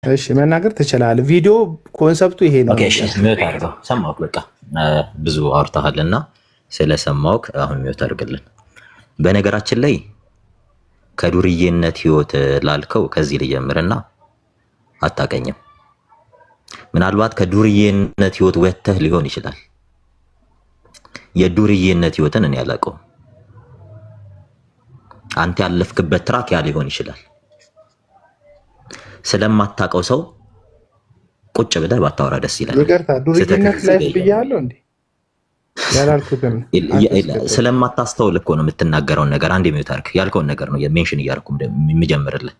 እሺ መናገር ትችላለህ። ቪዲዮ ኮንሰፕቱ ይሄ ነው። ኦኬ እሺ ሚውት አድርገው። ሰማሁህ። በቃ ብዙ አውርተሃልና ስለሰማሁህ አሁን ሚውት አድርግልን። በነገራችን ላይ ከዱርዬነት ህይወት ላልከው ከዚህ ልጀምርና አታቀኝም። ምናልባት ከዱርዬነት ህይወት ወጥተህ ሊሆን ይችላል። የዱርዬነት ህይወትን እኔ አላውቀውም። አንተ ያለፍክበት ትራክ ያ ሊሆን ይችላል። ስለማታውቀው ሰው ቁጭ ብለህ ባታወራ ደስ ይላል። ይቅርታ ዱርዬነት ላይ ብያለሁ እንዴ? ያላልኩትም ስለማታስተውል እኮ ነው የምትናገረውን ነገር። አንዴ ሚውት አድርግ። ያልከውን ነገር ነው ሜንሽን እያደረኩ የምጀምርልህ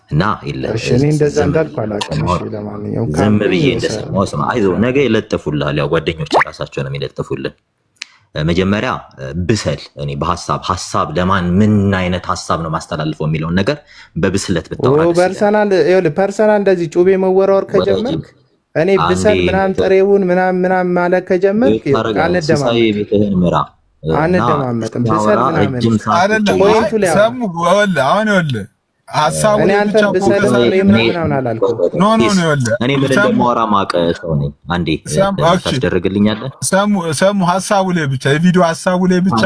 እና እኔ እንደዛ እንዳልኩ አላውቅም። እሺ ለማንኛውም ዝም ብዬ እንደሰማሁ ስማ። አይዞህ ነገ ይለጥፉልሃል። ያው ጓደኞች ራሳቸው ነው የሚለጥፉልን። መጀመሪያ ብሰል። እኔ ሀሳብ ለማን ምን አይነት ሀሳብ ነው ማስተላልፈው የሚለውን ነገር በብስለት ብታወራ ፐርሰናል እንደዚህ ጩቤ መወራወር ከጀመርክ እኔ ብሰል ምናምን ጥሬውን ምናምን ማለት ከጀመርክ አንደማመጥም። ብሰል ምናምን ሀሳቡ ላይ ብቻ የቪዲዮ ሀሳቡ ላይ ብቻ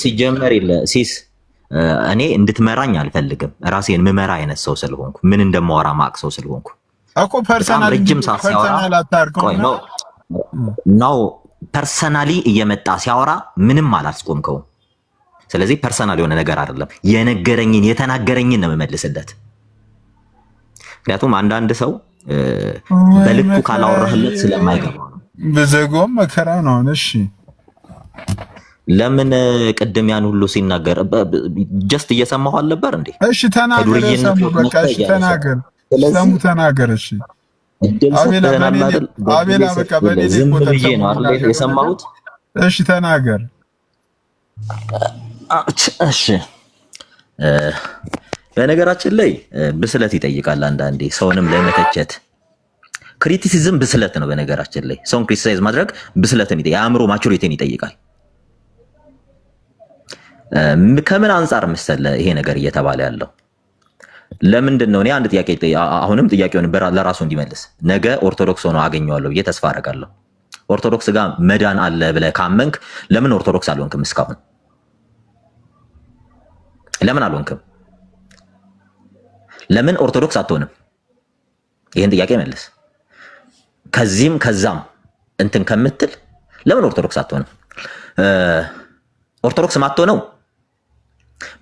ሲጀመር የለ ሲስ እኔ እንድትመራኝ አልፈልግም። ራሴን ምመራ አይነት ሰው ስለሆንኩ ምን እንደማወራ ማቅ ሰው ስለሆንኩ እኮ ፐርሰናሊ ነው። ፐርሰናሊ እየመጣ ሲያወራ ምንም አላስቆምከውም። ስለዚህ ፐርሰናል የሆነ ነገር አይደለም። የነገረኝን የተናገረኝን ነው የምመልስለት። ምክንያቱም አንዳንድ ሰው በልኩ ካላወራህለት ስለማይገባው ነው። በዘጎም መከራ ነው። እሺ ለምን ቅድም ያን ሁሉ ሲናገር ጀስት እየሰማሁ አልነበር እንዴ? እሺ ተናገር። በቃ እሺ ተናገር። ተናገር። እሺ አቤላ በቃ በኔ ነው አይደል የሰማሁት? እሺ ተናገር። እሺ በነገራችን ላይ ብስለት ይጠይቃል። አንዳንዴ ሰውንም ለመተቸት ክሪቲሲዝም ብስለት ነው። በነገራችን ላይ ሰውን ክሪቲሳይዝ ማድረግ ብስለትን ይጠይቃል። የአእምሮ ማቹሪቲን ይጠይቃል። ከምን አንጻር መሰለህ ይሄ ነገር እየተባለ ያለው? ለምንድን ነው? እኔ አንድ ጥያቄ አሁንም ጥያቄውን ለራሱ እንዲመልስ ነገ ኦርቶዶክስ ሆኖ አገኘዋለሁ ብዬ ተስፋ አደርጋለሁ። ኦርቶዶክስ ጋር መዳን አለ ብለህ ካመንክ ለምን ኦርቶዶክስ አልሆንክም? እስካሁን ለምን አልሆንክም? ለምን ኦርቶዶክስ አትሆንም? ይህን ጥያቄ መልስ። ከዚህም ከዛም እንትን ከምትል ለምን ኦርቶዶክስ አትሆንም? ኦርቶዶክስ ማትሆነው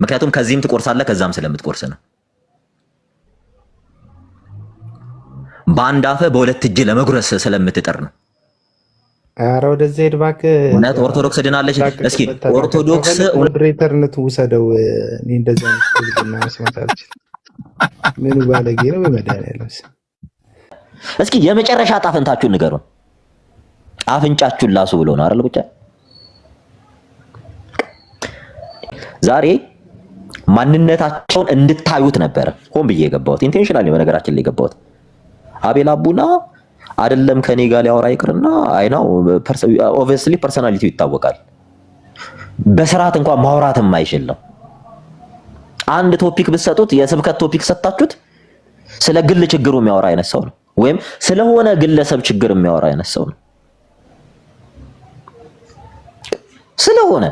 ምክንያቱም ከዚህም ትቆርሳለህ ከዛም ስለምትቆርስ ነው። በአንድ አፍህ በሁለት እጅ ለመጉረስ ስለምትጥር ነው። ኧረ ወደዚህ ሄድ እባክህ። እውነት ኦርቶዶክስ ድናለች? እስኪ ኦርቶዶክስ ሞዴሬተርነት ውሰደው። እኔ እንደዛ ነው መስማታች። ምኑ ባለጌ ነው በመድኃኒዓለም። እስኪ የመጨረሻ ጣፍንታችሁን ንገሩን። አፍንጫችሁን ላሱ ብሎ ነው አይደል? ብቻ ዛሬ ማንነታቸውን እንድታዩት ነበረ ሆን ብዬ የገባሁት። ኢንቴንሽናሊ በነገራችን ላይ የገባሁት አቤል አቡና አይደለም ከኔ ጋር ሊያወራ ይቅርና አይናው ኦብቪየስሊ ፐርሰናሊቲው ይታወቃል። በስርዓት እንኳን ማውራት የማይችል ነው። አንድ ቶፒክ ብትሰጡት የስብከት ቶፒክ ሰጣችሁት ስለ ግል ችግሩ የሚያወራ አይነት ሰው ነው፣ ወይም ስለሆነ ግለሰብ ችግር የሚያወራ አይነት ሰው ነው። ስለሆነ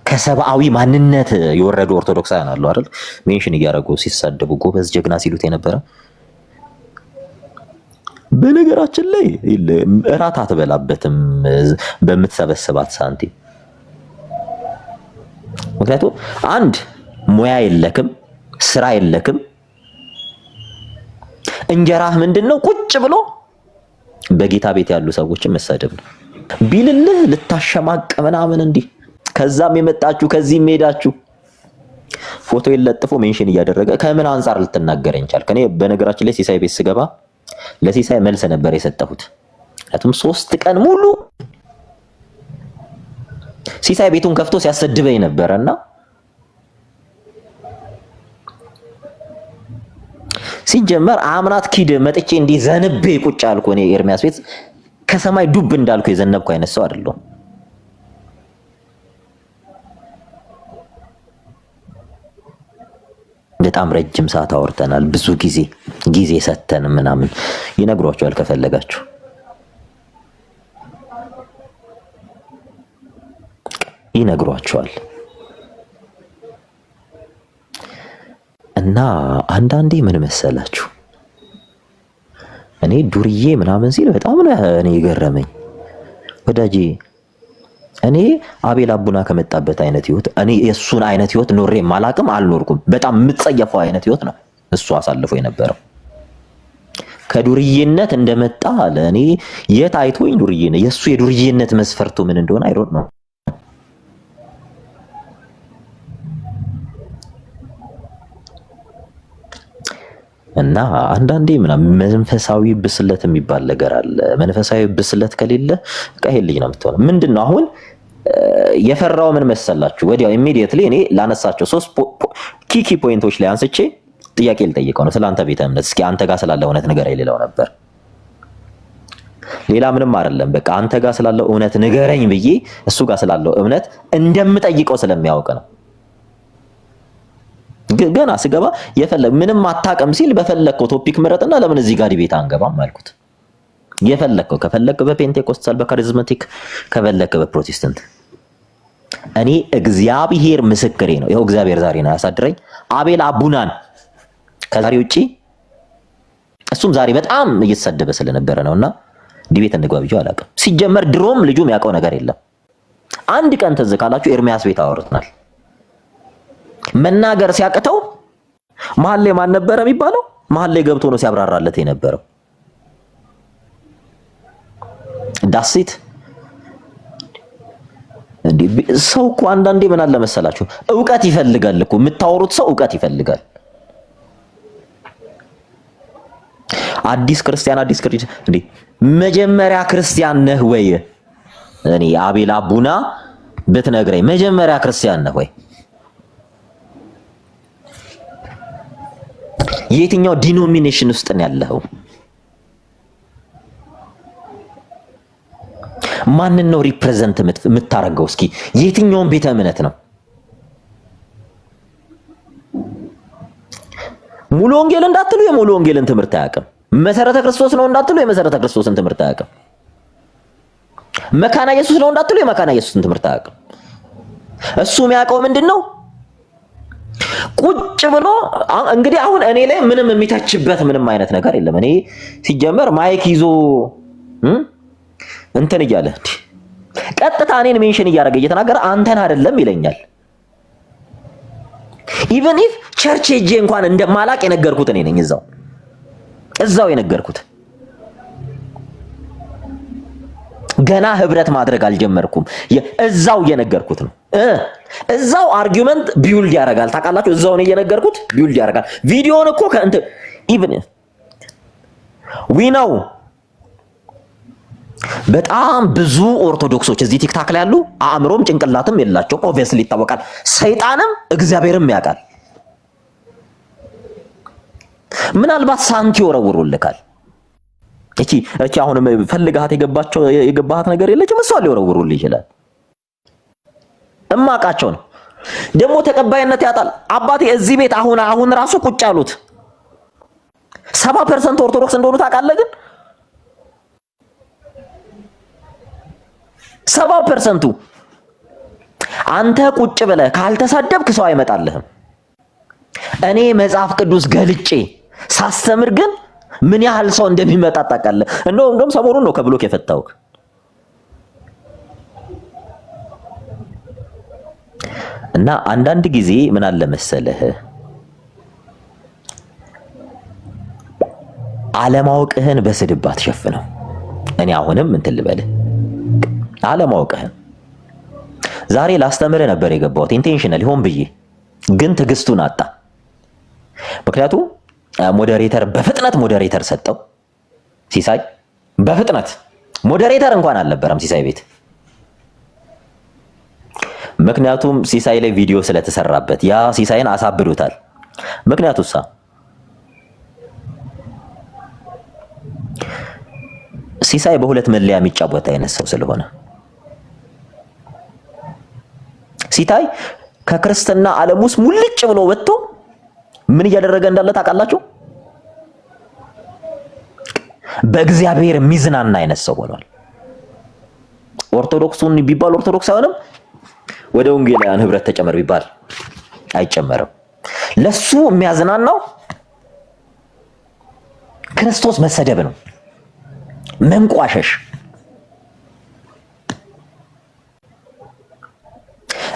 ከሰብአዊ ማንነት የወረዱ ኦርቶዶክሳውያን አሉ አይደል? ሜንሽን እያደረጉ ሲሳደቡ ጎበዝ ጀግና ሲሉት የነበረ። በነገራችን ላይ እራት አትበላበትም በምትሰበስባት ሳንቲም። ምክንያቱም አንድ ሙያ የለክም፣ ስራ የለክም። እንጀራህ ምንድነው? ቁጭ ብሎ በጌታ ቤት ያሉ ሰዎችን መሳደብ ነው። ቢልልህ ልታሸማቅ ምናምን እንዲህ ከዛም የመጣችሁ ከዚህም ሄዳችሁ ፎቶ ይለጥፎ ሜንሽን እያደረገ ከምን አንፃር ልትናገረኝ ቻልክ? እኔ በነገራችን ላይ ሲሳይ ቤት ስገባ ለሲሳይ መልስ ነበር የሰጠሁት። አቱም 3 ቀን ሙሉ ሲሳይ ቤቱን ከፍቶ ሲያሰድበኝ ነበርና ሲጀመር አምናት ኪድ መጥቼ እንዲህ ዘንቤ ቁጭ አልኩ። እኔ ኤርሚያስ ቤት ከሰማይ ዱብ እንዳልኩ የዘነብኩ አይነት ሰው አይደለሁም። በጣም ረጅም ሰዓት አወርተናል። ብዙ ጊዜ ሰተን ምናምን ይነግሯቸዋል ከፈለጋችሁ። ይነግሯቸዋል። እና አንዳንዴ ምን መሰላችሁ እኔ ዱርዬ ምናምን ሲል በጣም ነው እኔ የገረመኝ ወዳጄ። እኔ አቤል አቡና ከመጣበት አይነት ህይወት እኔ የሱን አይነት ህይወት ኖሬ ማላቅም አልኖርኩም። በጣም የምትጸየፈው አይነት ህይወት ነው እሱ አሳልፎ የነበረው። ከዱርዬነት እንደመጣ ለእኔ የት አይቶኝ ዱርዬ ነው። የሱ የዱርዬነት መስፈርቱ ምን እንደሆነ አይሮጥ ነው። እና አንዳንዴ ምናምን መንፈሳዊ ብስለት የሚባል ነገር አለ። መንፈሳዊ ብስለት ከሌለ በቃ ይሄ ልጅ ነው የምትሆነው። ምንድነው አሁን የፈራው ምን መሰላችሁ? ወዲያው ኢሚዲየትሊ እኔ ላነሳቸው 3 ኪ ፖይንቶች ላይ አንስቼ ጥያቄ ልጠይቀው ነው ስለ አንተ ቤተ እምነት። እስኪ አንተ ጋር ስላለ እውነት ንገረኝ ልለው ነበር። ሌላ ምንም አይደለም። በቃ አንተ ጋር ስላለው እውነት ንገረኝ ብዬ እሱ ጋር ስላለው እምነት እንደምጠይቀው ስለሚያውቅ ነው። ገና ስገባ የፈለግ ምንም አታውቅም ሲል በፈለግከው ቶፒክ ምረጥና ለምን እዚህ ጋር ዲቤት አንገባም አልኩት። የፈለግከው ከፈለግክ በፔንቴኮስታል በካሪዝማቲክ ከፈለግክ በፕሮቴስታንት እኔ እግዚአብሔር ምስክሬ ነው። ይኸው እግዚአብሔር ዛሬ ነው ያሳድረኝ አቤል አቡናን ከዛሬ ውጪ እሱም ዛሬ በጣም እየተሰደበ ስለነበረ ነውና ዲቤት እንግባ ብዬው አላውቅም። ሲጀመር ድሮም ልጁ የሚያውቀው ነገር የለም። አንድ ቀን ትዝ ካላችሁ ኤርሚያስ ቤት አወርተናል። መናገር ሲያቅተው መሀል ላይ ማን ነበረ የሚባለው? መሀል ላይ ገብቶ ነው ሲያብራራለት የነበረው። ዳሲት እንዴ ሰው እኮ አንዳንዴ ምን አለ መሰላችሁ ዕውቀት ይፈልጋል እኮ የምታወሩት ሰው ዕውቀት ይፈልጋል። አዲስ ክርስቲያን እንዴ መጀመሪያ ክርስቲያን ነህ ወይ? እኔ አቤል አቡና ብትነግረኝ መጀመሪያ ክርስቲያን ነህ ወይ? የትኛው ዲኖሚኔሽን ውስጥ ነው ያለው? ማንን ነው ሪፕሬዘንት የምታረገው? እስኪ የትኛውን ቤተ እምነት ነው? ሙሉ ወንጌል እንዳትሉ የሙሉ ወንጌልን ትምህርት አያውቅም። መሰረተ ክርስቶስ ነው እንዳትሉ የመሰረተ ክርስቶስን ትምህርት አያውቅም። መካና ኢየሱስ ነው እንዳትሉ የመካና ኢየሱስን ትምህርት አያውቅም። እሱ የሚያውቀው ምንድነው? ቁጭ ብሎ እንግዲህ አሁን እኔ ላይ ምንም የሚታችበት ምንም አይነት ነገር የለም። እኔ ሲጀመር ማይክ ይዞ እንትን እያለ ቀጥታ እኔን ሜንሽን እያደረገ እየተናገረ አንተን አይደለም ይለኛል። ኢቭን ኢፍ ቸርች ሄጄ እንኳን እንደማላቅ የነገርኩት እኔ ነኝ። እዛው የነገርኩት ገና ህብረት ማድረግ አልጀመርኩም። እዛው የነገርኩት ነው። እዛው አርጊውመንት ቢውልድ ያደርጋል። ታውቃላችሁ፣ እዛው ነው የነገርኩት ቢውልድ ያደርጋል። ቪዲዮን እኮ ከእንት ኢቭን ዊ ነው በጣም ብዙ ኦርቶዶክሶች እዚህ ቲክታክ ላይ ያሉ አእምሮም ጭንቅላትም የላቸው። ኦብቪየስሊ ይታወቃል። ሰይጣንም እግዚአብሔርም ያውቃል። ምናልባት ሳንቲ ወረውሩልካል። እቺ አሁን ፈልጋት የገባሃት ነገር የለችም። እሷ ሊወረውሩልህ ይችላል። እማቃቸው ነው ደግሞ ተቀባይነት ያጣል። አባቴ እዚህ ቤት አሁን ራሱ ቁጭ ያሉት 70% ኦርቶዶክስ እንደሆኑ ታውቃለህ። ግን 70%ቱ አንተ ቁጭ ብለህ ካልተሳደብክ ሰው አይመጣልህም። እኔ መጽሐፍ ቅዱስ ገልጬ ሳስተምር ግን ምን ያህል ሰው እንደሚመጣ ታውቃለህ። እንደውም ሰሞኑን ነው ከብሎክ የፈታውክ። እና አንዳንድ ጊዜ ምን አለ መሰለህ አለማወቅህን በስድብ አትሸፍነው። እኔ አሁንም እንትን ልበልህ አለማወቅህን ዛሬ ላስተምርህ ነበር የገባሁት ኢንቴንሽናል ሆን ብዬ፣ ግን ትዕግስቱን አጣ። ምክንያቱም ሞዴሬተር በፍጥነት ሞዴሬተር ሰጠው ሲሳይ። በፍጥነት ሞዴሬተር እንኳን አልነበረም ሲሳይ ቤት። ምክንያቱም ሲሳይ ላይ ቪዲዮ ስለተሰራበት ያ ሲሳይን አሳብዶታል። ምክንያቱም ሲሳይ በሁለት መለያ የሚጫወት አይነት ሰው ስለሆነ ሲታይ ከክርስትና ዓለም ውስጥ ሙልጭ ብሎ ወጥቶ ምን እያደረገ እንዳለ ታውቃላችሁ? በእግዚአብሔር የሚዝናና አይነት ሰው ሆኗል። ኦርቶዶክሱን ቢባል ኦርቶዶክስ አይሆንም። ወደ ወንጌላውያን ህብረት ተጨመር ቢባል አይጨመርም። ለሱ የሚያዝናናው ክርስቶስ መሰደብ ነው፣ መንቋሸሽ።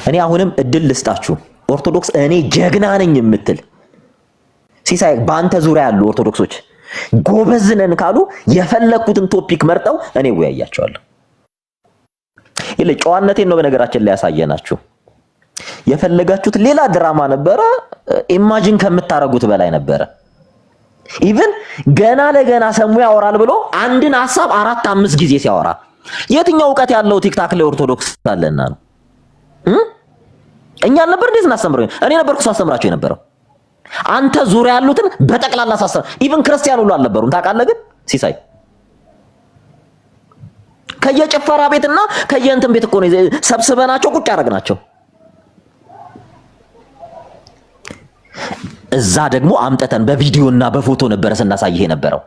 እኔ አሁንም እድል ልስጣችሁ። ኦርቶዶክስ እኔ ጀግና ነኝ የምትል ሲሳይ በአንተ ዙሪያ ያሉ ኦርቶዶክሶች ጎበዝ ነን ካሉ የፈለኩትን ቶፒክ መርጠው እኔ ወያያቸዋለሁ። ይሄ ጨዋነቴን ነው በነገራችን ላይ ያሳየናችሁ። የፈለጋችሁት ሌላ ድራማ ነበረ፣ ኢማጂን ከምታረጉት በላይ ነበረ። ኢቭን ገና ለገና ሰሙ ያወራል ብሎ አንድን ሐሳብ 4-5 ጊዜ ሲያወራ የትኛው ዕውቀት ያለው ቲክታክ ላይ ኦርቶዶክስ አለና ነው? እኛ ነበር እንዴት እናስተምረው? እኔ ነበርኩ ሳስተምራቸው የነበረው። አንተ ዙሪያ ያሉትን በጠቅላላ ሳስተምር ኢቭን ክርስቲያን ሁሉ አልነበሩም። ታውቃለህ? ግን ሲሳይ ከየጭፈራ ቤትና ከየእንትን ቤት እኮ ነው ሰብስበናቸው ቁጭ ያደረግናቸው። እዛ ደግሞ አምጠተን በቪዲዮና በፎቶ ነበረ ስናሳይህ የነበረው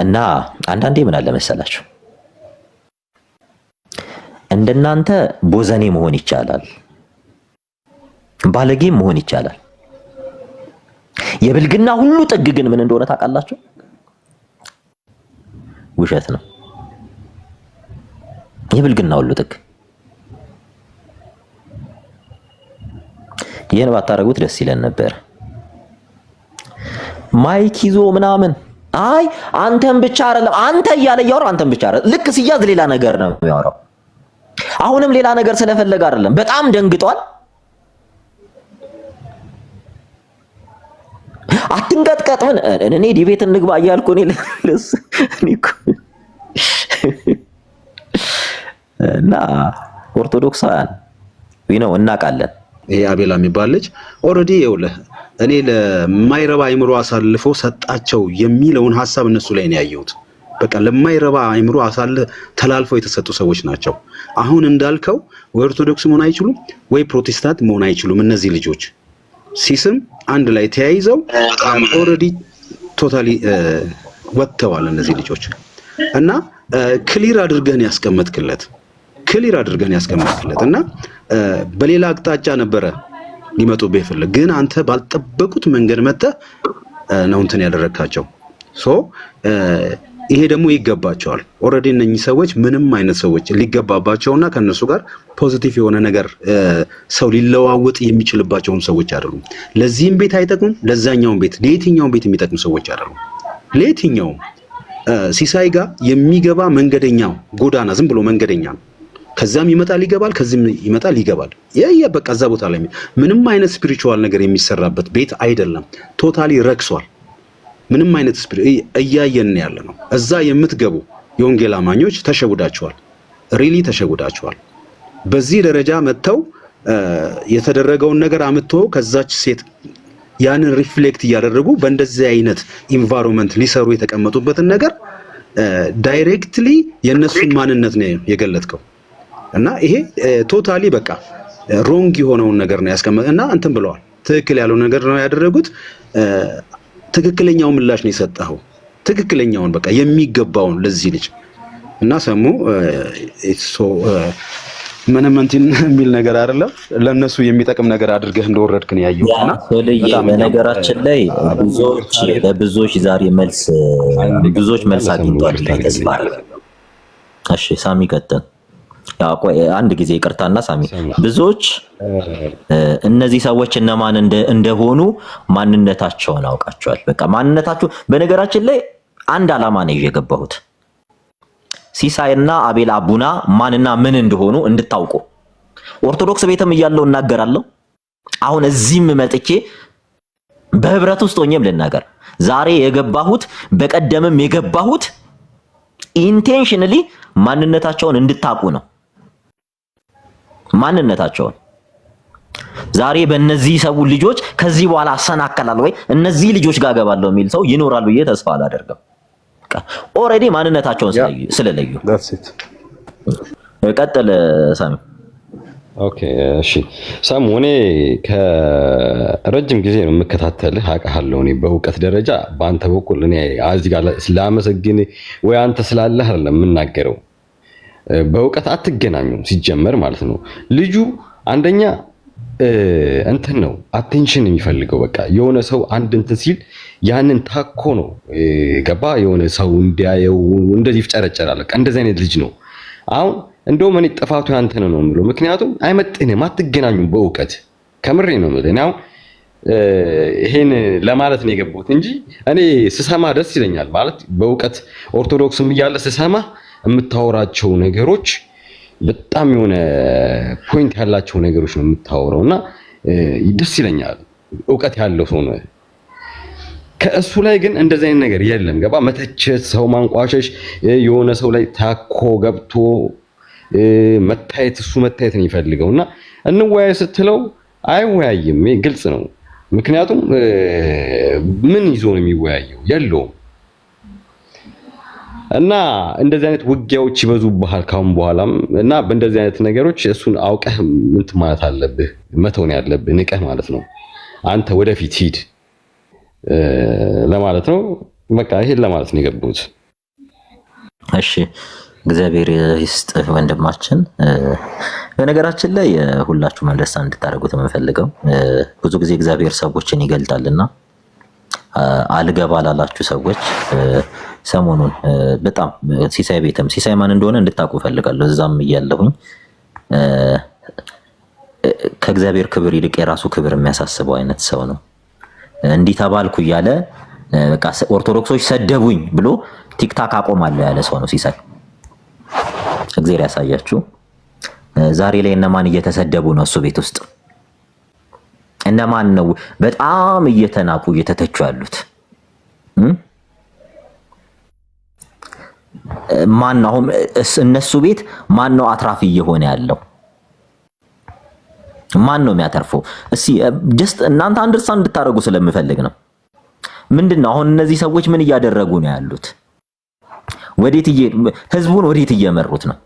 እና አንዳንዴ ምን አለ መሰላችሁ እንደናንተ ቦዘኔ መሆን ይቻላል፣ ባለጌም መሆን ይቻላል። የብልግና ሁሉ ጥግ ግን ምን እንደሆነ ታውቃላችሁ? ውሸት ነው። የብልግና ሁሉ ጥግ። ይሄን ባታረጉት ደስ ይለን ነበር። ማይክ ይዞ ምናምን አይ አንተን ብቻ አይደለም አንተ እያለ ያወራ አንተን ብቻ አይደለም። ልክ ሲያዝ ሌላ ነገር ነው የሚያወራው። አሁንም ሌላ ነገር ስለፈለገ አይደለም። በጣም ደንግጧል። አትንቀጥቀጥ ምን እኔ ዲቤት እንግባ እያልኩ እኔ እኮ እና ኦርቶዶክሳውያን ነው እናውቃለን። ይሄ አቤላ የሚባል ልጅ ኦልሬዲ ይኸውልህ እኔ ለማይረባ አይምሮ አሳልፎ ሰጣቸው የሚለውን ሐሳብ እነሱ ላይ ነው ያየሁት። በቃ ለማይረባ አይምሮ ተላልፈው የተሰጡ ሰዎች ናቸው። አሁን እንዳልከው ወይ ኦርቶዶክስ መሆን አይችሉም ወይ ፕሮቴስታንት መሆን አይችሉም። እነዚህ ልጆች ሲስም አንድ ላይ ተያይዘው ኦልሬዲ ቶታሊ ወጥተዋል እነዚህ ልጆች እና ክሊር አድርገን ያስቀመጥክለት እና በሌላ አቅጣጫ ነበረ ሊመጡብህ ይፈልግ ግን አንተ ባልጠበቁት መንገድ መጥተህ ነው እንትን ያደረካቸው። ይሄ ደግሞ ይገባቸዋል። ኦልሬዲ እነኚህ ሰዎች ምንም አይነት ሰዎች ሊገባባቸውና ከነሱ ጋር ፖዚቲቭ የሆነ ነገር ሰው ሊለዋወጥ የሚችልባቸውን ሰዎች አይደሉም። ለዚህም ቤት አይጠቅሙም፣ ለዛኛውም ቤት ለየትኛውም ቤት የሚጠቅሙ ሰዎች አይደሉም። ለየትኛውም ሲሳይ ጋር የሚገባ መንገደኛው ጎዳና ዝም ብሎ መንገደኛ ነው። ከዛም ይመጣል ይገባል፣ ከዚህም ይመጣል ይገባል። በቃ እዛ ቦታ ላይ ምንም አይነት ስፒሪቹዋል ነገር የሚሰራበት ቤት አይደለም። ቶታሊ ረክሷል። ምንም አይነት እያየን ያለ ነው። እዛ የምትገቡ የወንጌል አማኞች ተሸውዳቸዋል፣ ሪሊ ተሸውዳቸዋል። በዚህ ደረጃ መጥተው የተደረገውን ነገር አምጥቶ ከዛች ሴት ያንን ሪፍሌክት እያደረጉ በእንደዚህ አይነት ኢንቫይሮንመንት ሊሰሩ የተቀመጡበትን ነገር ዳይሬክትሊ የነሱን ማንነት ነው የገለጥከው እና ይሄ ቶታሊ በቃ ሮንግ የሆነውን ነገር ነው ያስቀመጠና እንትን ብለዋል። ትክክል ያለው ነገር ነው ያደረጉት። ትክክለኛው ምላሽ ነው የሰጠው። ትክክለኛውን በቃ የሚገባውን ለዚህ ልጅ እና ሰሙ ምንም እንትን የሚል ነገር አይደለም። ለነሱ የሚጠቅም ነገር አድርገህ እንደወረድክ ነው ያየውና በነገራችን ላይ ብዙዎች ዛሬ መልስ አግኝቷል ተስፋ አደርጋለሁ። እሺ ሳሚ ቀጥል። አንድ ጊዜ ይቅርታና ሳሚ ብዙዎች እነዚህ ሰዎች እነማን እንደሆኑ ማንነታቸውን አውቃቸዋል። በቃ ማንነታቸው በነገራችን ላይ አንድ አላማ ነው የገባሁት ሲሳይና አቤል አቡና ማንና ምን እንደሆኑ እንድታውቁ። ኦርቶዶክስ ቤትም እያለው እናገራለሁ። አሁን እዚህም መጥቼ በህብረት ውስጥ ሆኜም ልናገር። ዛሬ የገባሁት በቀደምም የገባሁት ኢንቴንሽናሊ ማንነታቸውን እንድታውቁ ነው። ማንነታቸውን ዛሬ በእነዚህ ሰው ልጆች ከዚህ በኋላ አሰናከላል ወይ እነዚህ ልጆች ጋር ገባለሁ የሚል ሰው ይኖራል ብዬ ተስፋ አላደርግም። ኦሬዲ ማንነታቸውን ስለለዩ ቀጥል ሳሚ። ኦኬ እሺ ሳሙ እኔ ከረጅም ጊዜ ነው የምከታተልህ አውቃለሁ። እኔ በእውቀት ደረጃ በአንተ በኩል እኔ እዚህ ጋር ስላመሰግን ወይ አንተ ስላለህ አይደለም የምናገረው። በእውቀት አትገናኙም ሲጀመር ማለት ነው። ልጁ አንደኛ እንትን ነው አቴንሽን የሚፈልገው በቃ የሆነ ሰው አንድ እንትን ሲል ያንን ታኮ ነው ገባ የሆነ ሰው እንዲያየው እንደዚህ ይፍጨረጨራል። በቃ እንደዚህ አይነት ልጅ ነው። አሁን እንደውም እኔ ጥፋቱ ያንተ ነው የምለው። ምክንያቱም አይመጥንም፣ አትገናኙም በእውቀት ከምሬ ነው የምልህ። እኔ አሁን ይሄን ለማለት ነው የገባሁት እንጂ እኔ ስሰማ ደስ ይለኛል ማለት በእውቀት ኦርቶዶክስም እያለ ስሰማ የምታወራቸው ነገሮች በጣም የሆነ ፖይንት ያላቸው ነገሮች ነው የምታወራው እና ደስ ይለኛል። እውቀት ያለው ሰው ነው። ከእሱ ላይ ግን እንደዚህ አይነት ነገር የለም። ገባ መተቸት፣ ሰው ማንቋሸሽ፣ የሆነ ሰው ላይ ታኮ ገብቶ መታየት፣ እሱ መታየት ነው የሚፈልገው እና እንወያይ ስትለው አይወያይም። ግልጽ ነው። ምክንያቱም ምን ይዞ ነው የሚወያየው? የለውም። እና እንደዚህ አይነት ውጊያዎች ይበዙብሃል ካሁን በኋላም እና በእንደዚህ አይነት ነገሮች እሱን አውቀህ ምን ማለት አለብህ፣ መተውን ያለብህ ንቀህ ማለት ነው። አንተ ወደፊት ሂድ ለማለት ነው። በቃ ይሄን ለማለት ነው የገባሁት። እሺ እግዚአብሔር ይስጥህ ወንድማችን። በነገራችን ላይ ሁላችሁ መለስ እንድታደርጉት የምንፈልገው ብዙ ጊዜ እግዚአብሔር ሰዎችን ይገልጣልና አልገባ ላላችሁ ሰዎች ሰሞኑን በጣም ሲሳይ ቤትም ሲሳይ ማን እንደሆነ እንድታውቁ ፈልጋለሁ። እዛም እያለሁኝ ከእግዚአብሔር ክብር ይልቅ የራሱ ክብር የሚያሳስበው አይነት ሰው ነው። እንዲህ ተባልኩ እያለ በቃ ኦርቶዶክሶች ሰደቡኝ ብሎ ቲክታክ አቆማለሁ ያለ ሰው ነው ሲሳይ። እግዚአብሔር ያሳያችሁ። ዛሬ ላይ እነማን እየተሰደቡ ነው? እሱ ቤት ውስጥ እነማን ነው በጣም እየተናቁ እየተተቹ ያሉት? ማን ነው አሁን እነሱ ቤት ማን ነው አትራፊ እየሆነ ያለው? ማን ነው የሚያተርፈው? እስኪ ጀስት እናንተ አንደርስታንድ እንድታደርጉ ስለምፈልግ ነው። ምንድነው አሁን እነዚህ ሰዎች ምን እያደረጉ ነው ያሉት? ወዴት ህዝቡን ወዴት እየመሩት ነው?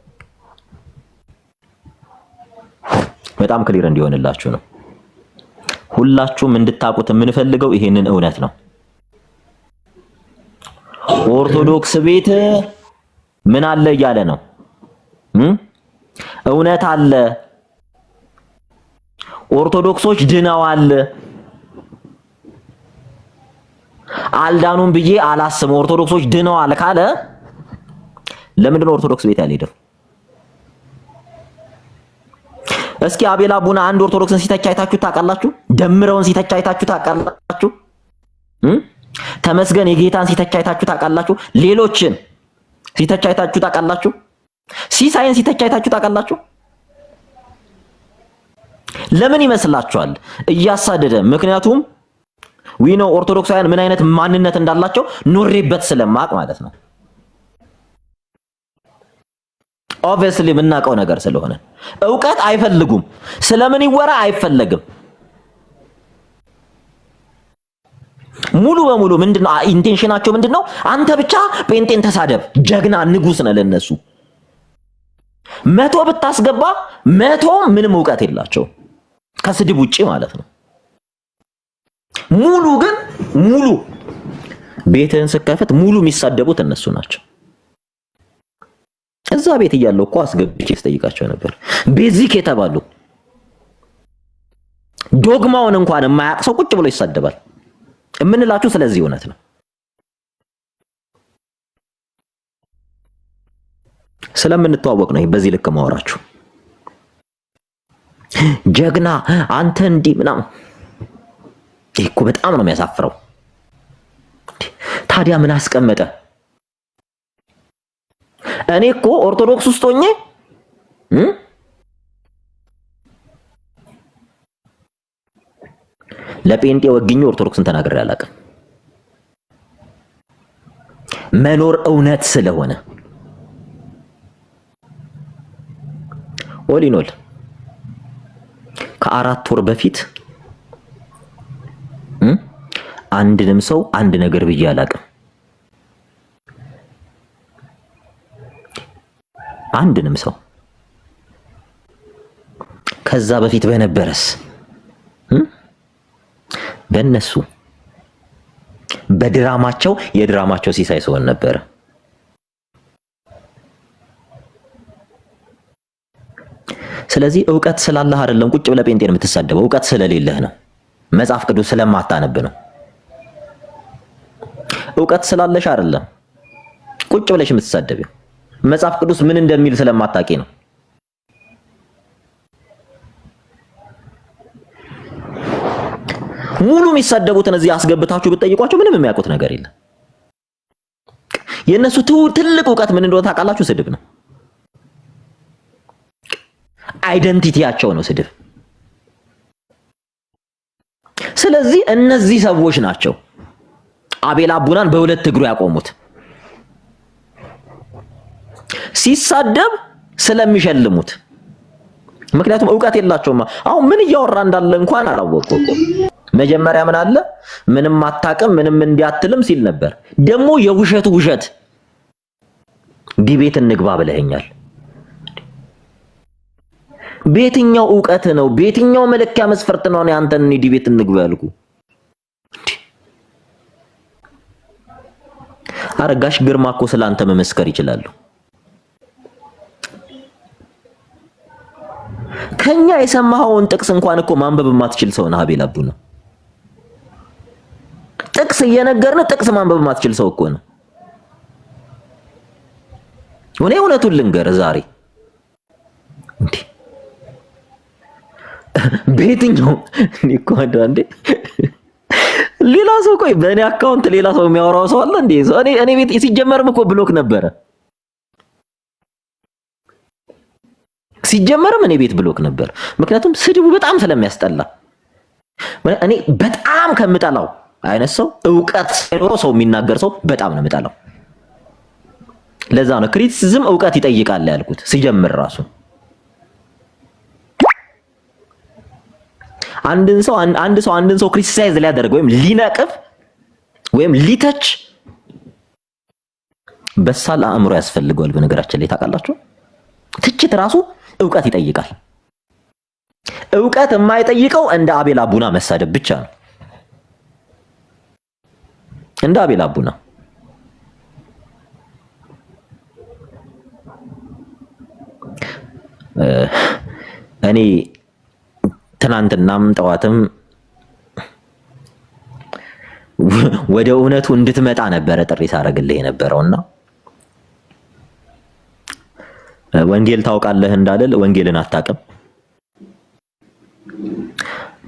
በጣም ክሊር እንዲሆንላችሁ ነው። ሁላችሁም እንድታቁት የምንፈልገው ይሄንን እውነት ነው። ኦርቶዶክስ ቤት ምን አለ እያለ ነው? እውነት አለ። ኦርቶዶክሶች ድነዋል። አልዳኑም ብዬ አላስብም። ኦርቶዶክሶች ድነዋል ካለ ለምንድን ነው ኦርቶዶክስ ቤት ያልሄደው? እስኪ አቤል አቡና አንድ ኦርቶዶክስን ሲተች አይታችሁ ታውቃላችሁ? ደምረውን ሲተች አይታችሁ ታውቃላችሁ? ተመስገን የጌታን ሲተች አይታችሁ ታውቃላችሁ? ሌሎችን ሲተች አይታችሁ ታውቃላችሁ? ሲሳይን ሲተች አይታችሁ ታውቃላችሁ? ለምን ይመስላችኋል? እያሳደደ። ምክንያቱም ዊኖ ኦርቶዶክሳውያን ምን አይነት ማንነት እንዳላቸው ኖሬበት ስለማቅ ማለት ነው። ኦብቪየስሊ የምናውቀው ነገር ስለሆነ እውቀት አይፈልጉም። ስለምን ይወራ አይፈለግም። ሙሉ በሙሉ ምንድነው ኢንቴንሽናቸው? ምንድነው? አንተ ብቻ ጴንጤን ተሳደብ፣ ጀግና ንጉስ ነህ ለነሱ። መቶ ብታስገባ መቶ ምንም እውቀት የላቸው ከስድብ ውጪ ማለት ነው። ሙሉ ግን ሙሉ ቤትህን ስከፍት ሙሉ የሚሳደቡት እነሱ ናቸው። እዛ ቤት እያለው እኮ አስገብቼ ስጠይቃቸው ነበር። ቤዚክ የተባሉ ዶግማውን እንኳን የማያውቅ ሰው ቁጭ ብሎ ይሳደባል። የምንላችሁ ስለዚህ እውነት ነው። ስለምንተዋወቅ ነው በዚህ ልክ ማወራችሁ። ጀግና አንተ እንዲህ ምናምን ይሄ እኮ በጣም ነው የሚያሳፍረው። ታዲያ ምን አስቀመጠ? እኔ እኮ ኦርቶዶክስ ውስጥ ሆኜ ለጴንጤ ወግኜ ኦርቶዶክስን ተናግሬ አላውቅም። መኖር እውነት ስለሆነ ኦሊኖል ከ4 ወር በፊት አንድንም ሰው አንድ ነገር ብዬ አላውቅም። አንድንም ሰው ከዛ በፊት በነበረስ በእነሱ በድራማቸው የድራማቸው ሲሳይ ሲሆን ነበር። ስለዚህ ዕውቀት ስላለህ አይደለም ቁጭ ብለህ ጴንጤን የምትሳደበው፣ ዕውቀት ስለሌለህ ነው። መጽሐፍ ቅዱስ ስለማታነብ ነው። ዕውቀት ስላለሽ አይደለም ቁጭ ብለሽ የምትሳደቢው፣ መጽሐፍ ቅዱስ ምን እንደሚል ስለማታቂ ነው። ሙሉ የሚሳደቡትን እዚህ አስገብታችሁ ብትጠይቋቸው ምንም የሚያውቁት ነገር የለም። የነሱ ትልቅ ዕውቀት ምን እንደሆነ ታውቃላችሁ? ስድብ ነው። አይደንቲቲያቸው ነው ስድብ። ስለዚህ እነዚህ ሰዎች ናቸው አቤል አቡናን በሁለት እግሩ ያቆሙት። ሲሳደብ ስለሚሸልሙት፣ ምክንያቱም ዕውቀት የላቸውም። አሁን ምን እያወራ እንዳለ እንኳን አላወቁም። መጀመሪያ ምን አለ? ምንም አታውቅም ምንም እንዲያትልም ሲል ነበር። ደግሞ የውሸቱ ውሸት ዲቤት እንግባ ብለኸኛል። በየትኛው ዕውቀት ነው? በየትኛው መለኪያ መስፈርት ነው አንተን ዲቤት እንግባ ያልኩ? አረጋሽ ግርማ እኮ ስላንተ መመስከር ይችላሉ። ከኛ የሰማኸውን ጥቅስ እንኳን እኮ ማንበብ የማትችል ሰው ነህ አቤል አቡና። ጥቅስ እየነገርን ጥቅስ ማንበብ የማትችል ሰው እኮ ነው። እውነቱን ልንገርህ ዛሬ እንዴ በየትኛው እኮ አንዴ ሌላ ሰው ቆይ በእኔ አካውንት ሌላ ሰው የሚያወራው ሰው አለ እንዴ? እኔ ቤት ሲጀመርም እኮ ብሎክ ነበረ። ሲጀመርም እኔ ቤት ብሎክ ነበር። ምክንያቱም ስድቡ በጣም ስለሚያስጠላ። እኔ በጣም ከምጠላው አይነት ሰው ዕውቀት ሳይኖረው ሰው የሚናገር ሰው በጣም ነው የምጠላው። ለዛ ነው ክሪቲሲዝም ዕውቀት ይጠይቃል ያልኩት ሲጀምር ራሱ። አንድን ሰው ክሪቲሳይዝ ሊያደርግ ወይም ሊነቅፍ ወይም ሊተች በሳል አእምሮ ያስፈልገዋል። በነገራችን ላይ ታውቃላችሁ ትችት ራሱ ዕውቀት ይጠይቃል። ዕውቀት የማይጠይቀው እንደ አቤል አቡና መሳደብ ብቻ ነው። እንደ አቤል አቡና እኔ ትናንትናም ጠዋትም ወደ እውነቱ እንድትመጣ ነበረ ጥሪ ሳደርግልህ የነበረውና ወንጌል ታውቃለህ እንዳልል ወንጌልን አታውቅም።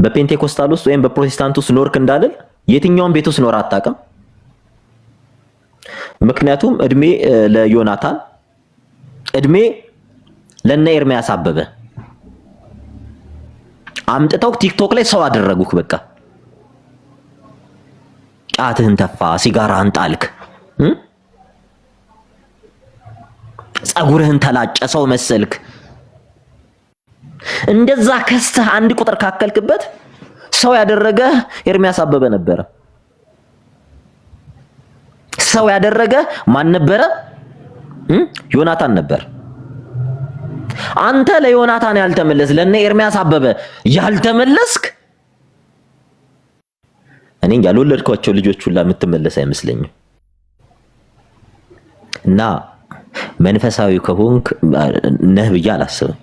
በፔንቴኮስታል ውስጥ ወይም በፕሮቴስታንት ውስጥ ኖርክ እንዳልል የትኛውን ቤት ውስጥ ኖር አታውቅም። ምክንያቱም እድሜ ለዮናታን እድሜ ለነ ኤርሚያስ አበበ አምጥተው ቲክቶክ ላይ ሰው አደረጉክ። በቃ ጫትህን ተፋ፣ ሲጋራህን ጣልክ፣ ጸጉርህን ተላጨ፣ ሰው መሰልክ። እንደዛ ከስተህ አንድ ቁጥር ካከልክበት ሰው ያደረገ ኤርሚያስ አበበ ነበረ። ሰው ያደረገ ማን ነበረ? ዮናታን ነበር። አንተ ለዮናታን ያልተመለስ ለነ ኤርሚያስ አበበ ያልተመለስክ እኔ ያልወለድኳቸው ልጆች ሁላ የምትመለስ አይመስለኝም። እና መንፈሳዊ ከሆንክ ነህ ብዬ አላስብም።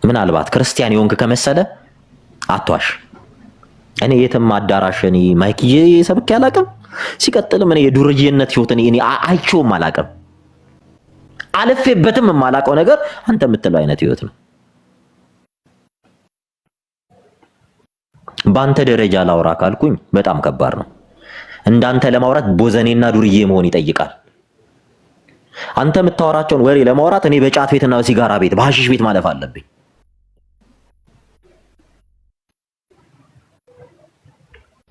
ምናልባት ክርስቲያን የሆንክ ከመሰለ አትዋሽ። እኔ የትም አዳራሽ እኔ ማይክ ሰብኬ አላውቅም። ሲቀጥልም እኔ የዱርዬነት ህይወት እኔ አይቼውም አላውቅም። አለፌበትም የማላውቀው ነገር አንተ የምትለው አይነት ህይወት ነው። በአንተ ደረጃ ላውራ ካልኩኝ በጣም ከባድ ነው። እንዳንተ ለማውራት ቦዘኔና ዱርዬ መሆን ይጠይቃል። አንተ የምታወራቸውን ወሬ ለማውራት እኔ በጫት ቤትና በሲጋራ ቤት በሐሺሽ ቤት ማለፍ አለብኝ።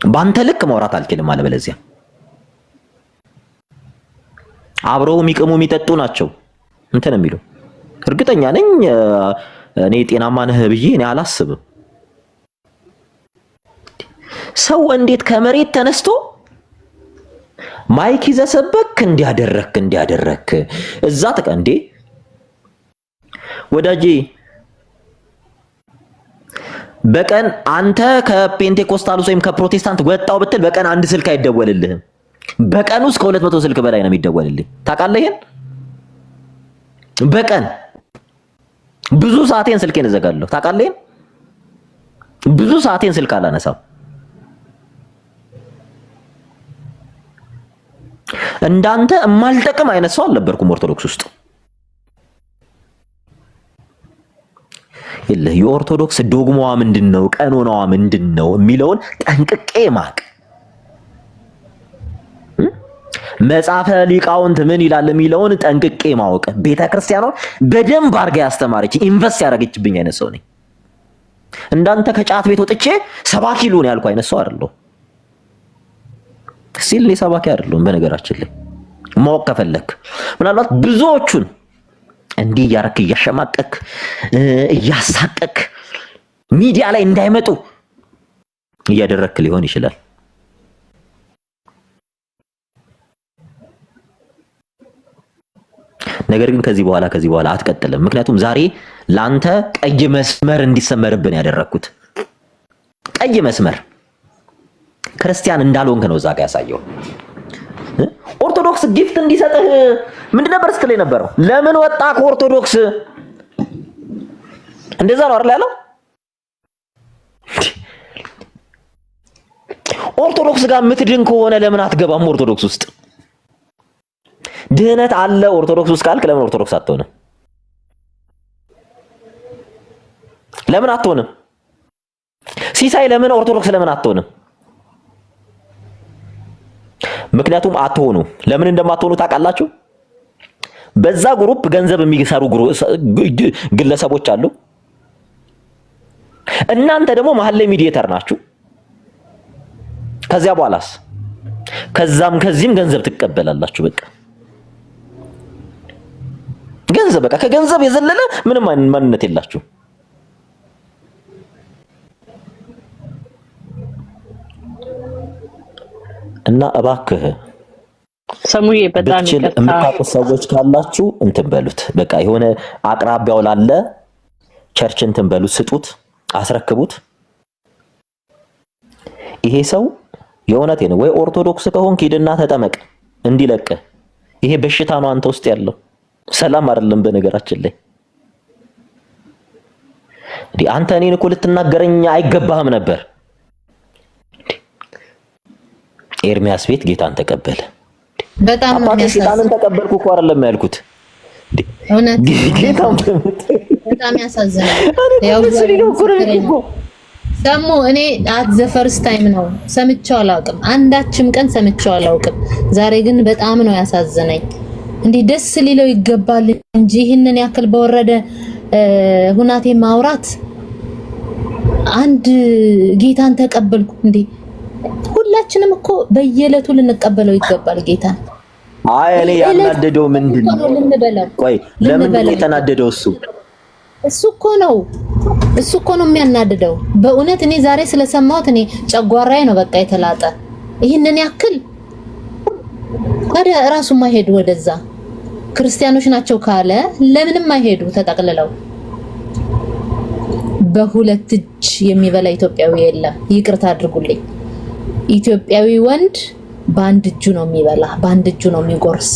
በአንተ ልክ ማውራት አልችልም። አለበለዚያ አብረው የሚቅሙ የሚጠጡ ናቸው እንትን የሚሉ እርግጠኛ ነኝ። እኔ ጤናማ ነህ ብዬ እኔ አላስብም። ሰው እንዴት ከመሬት ተነስቶ ማይክ ይዘህ ሰበክ እንዲያደረክ እዛ እንዴ ወዳጄ በቀን አንተ ከፔንቴኮስታሉስ ወይም ከፕሮቴስታንት ወጣው ብትል በቀን አንድ ስልክ አይደወልልህም። በቀን ውስጥ ከ200 ስልክ በላይ ነው የሚደወልልኝ። ታውቃለህ ይሄን? በቀን ብዙ ሰዓቴን ስልኬን እዘጋለሁ። ታውቃለህ ይሄን? ብዙ ሰዓቴን ስልክ አላነሳም። እንዳንተ የማልጠቅም አይነት ሰው አልነበርኩም ኦርቶዶክስ ውስጥ። የኦርቶዶክስ ዶግማዋ ምንድነው፣ ቀኖናዋ ምንድነው የሚለውን ጠንቅቄ ማቅ፣ መጽሐፈ ሊቃውንት ምን ይላል የሚለውን ጠንቅቄ ማወቅ፣ ቤተክርስቲያኗን በደንብ አድርጋ ያስተማረች ኢንቨስት ያደረገችብኝ አይነት ሰው ነኝ። እንዳንተ ከጫት ቤት ወጥቼ ሰባኪ ልሁን ያልኩ አይነት ሰው አይደለሁ። ሲል ሰባኪ አይደለሁም። በነገራችን ላይ ማወቅ ከፈለክ ምናልባት ብዙዎቹን እንዲህ ያረክ እያሸማቀክ እያሳቀክ ሚዲያ ላይ እንዳይመጡ እያደረክ ሊሆን ይችላል። ነገር ግን ከዚህ በኋላ አትቀጥልም። ምክንያቱም ዛሬ ላንተ ቀይ መስመር እንዲሰመርብን ያደረኩት ቀይ መስመር ክርስቲያን እንዳልሆንክ ነው። እዛ ጋር ያሳየው ኦርቶዶክስ ጊፍት እንዲሰጥህ ምንድን ነበር ስትል የነበረው? ለምን ወጣ ከኦርቶዶክስ? እንደዛ ነው አይደል ያለው? ኦርቶዶክስ ጋር የምትድን ከሆነ ለምን አትገባም ኦርቶዶክስ ውስጥ? ድህነት አለ ኦርቶዶክስ ውስጥ ካልክ ለምን ኦርቶዶክስ አትሆንም? ለምን አትሆንም? ሲሳይ ለምን ኦርቶዶክስ ለምን አትሆንም? ምክንያቱም አትሆኑ። ለምን እንደማትሆኑ ታውቃላችሁ? በዛ ግሩፕ ገንዘብ የሚሰሩ ግለሰቦች አሉ። እናንተ ደግሞ መሀል ላይ ሚዲయేተር ናችሁ። ከዚያ በኋላስ ከዚህም ገንዘብ ትቀበላላችሁ። በቃ ገንዘብ በቃ ከገንዘብ የዘለለ ምንም ማንነት የላችሁ። እና እባክህ ሰሙዬ በጣም የምታውቁ ሰዎች ካላችሁ እንትን በሉት። በቃ የሆነ አቅራቢያው ላለ ቸርች እንትን በሉት፣ ስጡት፣ አስረክቡት። ይሄ ሰው የእውነቴ ነው። ወይ ኦርቶዶክስ ከሆንክ ሂድና ተጠመቅ እንዲለቅ። ይሄ በሽታ ነው አንተ ውስጥ ያለው፣ ሰላም አይደለም። በነገራችን ላይ አንተ እኔን እኮ ልትናገረኝ አይገባህም ነበር። ኤርሚያስ ቤት ጌታን ተቀበለ። በጣም ነው ጌታን ተቀበልኩ እኮ አይደለም ያልኩት። እውነት ጌታን በጣም ያሳዝናል። ያው ደግሞ እኔ አት ዘ ፈርስት ታይም ነው ሰምቼው አላውቅም። አንዳችም ቀን ሰምቼው አላውቅም። ዛሬ ግን በጣም ነው ያሳዝነኝ። እንዲህ ደስ ሊለው ይገባል እንጂ ይህንን ያክል በወረደ ሁናቴ ማውራት አንድ ጌታን ተቀበልኩ እንዴ! ሁላችንም እኮ በየዕለቱ ልንቀበለው ይገባል ጌታን። አይ እኔ ያናደደው ምንድነው? ቆይ ለምን የተናደደው እሱ እኮ ነው የሚያናደደው። በእውነት እኔ ዛሬ ስለሰማሁት እኔ ጨጓራዬ ነው በቃ የተላጠ። ይህንን ያክል ታዲያ እራሱ ማይሄዱ ወደዛ ክርስቲያኖች ናቸው ካለ ለምንም አይሄዱ ተጠቅልለው። በሁለት እጅ የሚበላ ኢትዮጵያዊ የለም። ይቅርታ አድርጉልኝ። ኢትዮጵያዊ ወንድ በአንድ እጁ ነው የሚበላ፣ በአንድ እጁ ነው የሚጎርስ።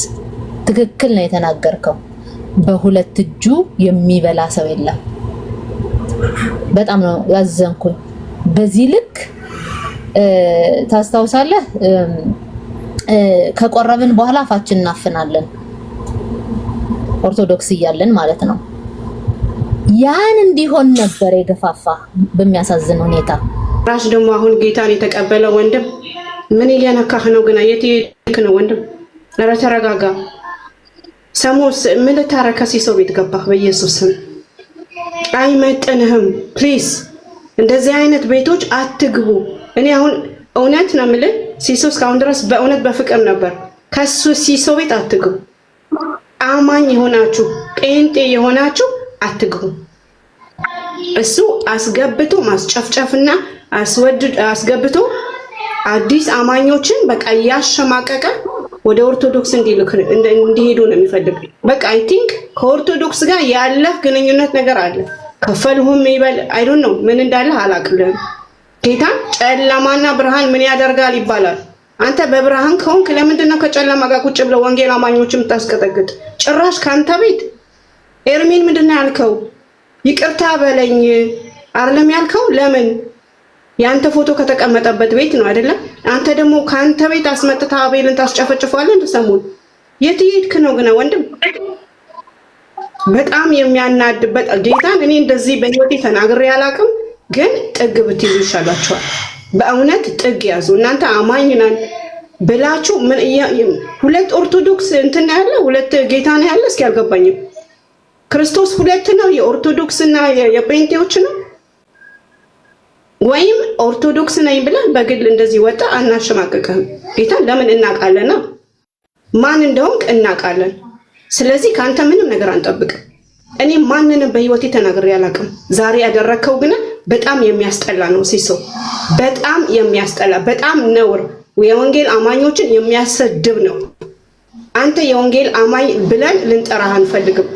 ትክክል ነው የተናገርከው። በሁለት እጁ የሚበላ ሰው የለም። በጣም ነው ያዘንኩኝ። በዚህ ልክ ታስታውሳለህ? ከቆረብን በኋላ አፋችን እናፍናለን፣ ኦርቶዶክስ እያለን ማለት ነው። ያን እንዲሆን ነበር የገፋፋ በሚያሳዝን ሁኔታ። ራስ ደግሞ አሁን ጌታን የተቀበለ ወንድም ምን እየነካህ ነው? ግን የት ሄድክ ነው ወንድም? ኧረ ተረጋጋ። ሰሞስ ምን ልታረግ ከሲሶ ቤት ገባህ? በኢየሱስ ስም አይመጥንህም። ፕሊዝ እንደዚህ አይነት ቤቶች አትግቡ። እኔ አሁን እውነት ነው የምልህ፣ ሲሶ እስካሁን ድረስ በእውነት በፍቅር ነበር። ከሱ ሲሶ ቤት አትግቡ። አማኝ የሆናችሁ ጴንጤ የሆናችሁ አትግቡ። እሱ አስገብቶ ማስጨፍጨፍና አስገብቶ አዲስ አማኞችን በቃ ያሸማቀቀ ወደ ኦርቶዶክስ እንዲሄዱ ነው የሚፈልግ። በቃ አይ ቲንክ ከኦርቶዶክስ ጋር ያለ ግንኙነት ነገር አለ። ከፈልሁም ይበል አይ ዶንት ኖ ምን እንዳለ አላቅልህም። ጌታ ጨለማና ብርሃን ምን ያደርጋል ይባላል። አንተ በብርሃን ከሆንክ ለምንድን ነው ከጨለማ ጋር ቁጭ ብለው ወንጌል አማኞችም ታስቀጠቅጥ? ጭራሽ ካንተ ቤት ኤርሚን ምንድነው ያልከው? ይቅርታ በለኝ አይደለም ያልከው? ለምን ያንተ ፎቶ ከተቀመጠበት ቤት ነው አይደለም? አንተ ደግሞ ካንተ ቤት አስመጥታ አቤልን ታስጨፈጭፋለህ። እንደሰሙን የት ይሄድክ ነው ግን ወንድም? በጣም የሚያናድበት ጌታን እኔ እንደዚህ በህይወቴ ተናግሬ አላውቅም። ግን ጥግ ብትይዙ ይሻላችኋል። በእውነት ጥግ ያዙ። እናንተ አማኝ ነን ብላችሁ ሁለት ኦርቶዶክስ እንትን ያለ ሁለት ጌታ ነው ያለ። እስኪ አልገባኝም። ክርስቶስ ሁለት ነው? የኦርቶዶክስ እና የጴንጤዎች ነው? ወይም ኦርቶዶክስ ነኝ ብለህ በግል እንደዚህ ወጣ አናሸማቀቅህም። ጌታን ለምን እናውቃለና ማን እንደሆንክ እናውቃለን። ስለዚህ ካንተ ምንም ነገር አንጠብቅም። እኔ ማንንም በህይወቴ ተናግሬ አላውቅም። ዛሬ ያደረከው ግን በጣም የሚያስጠላ ነው ሲሶ፣ በጣም የሚያስጠላ በጣም ነውር፣ የወንጌል አማኞችን የሚያሰድብ ነው። አንተ የወንጌል አማኝ ብለን ልንጠራህ አንፈልግም።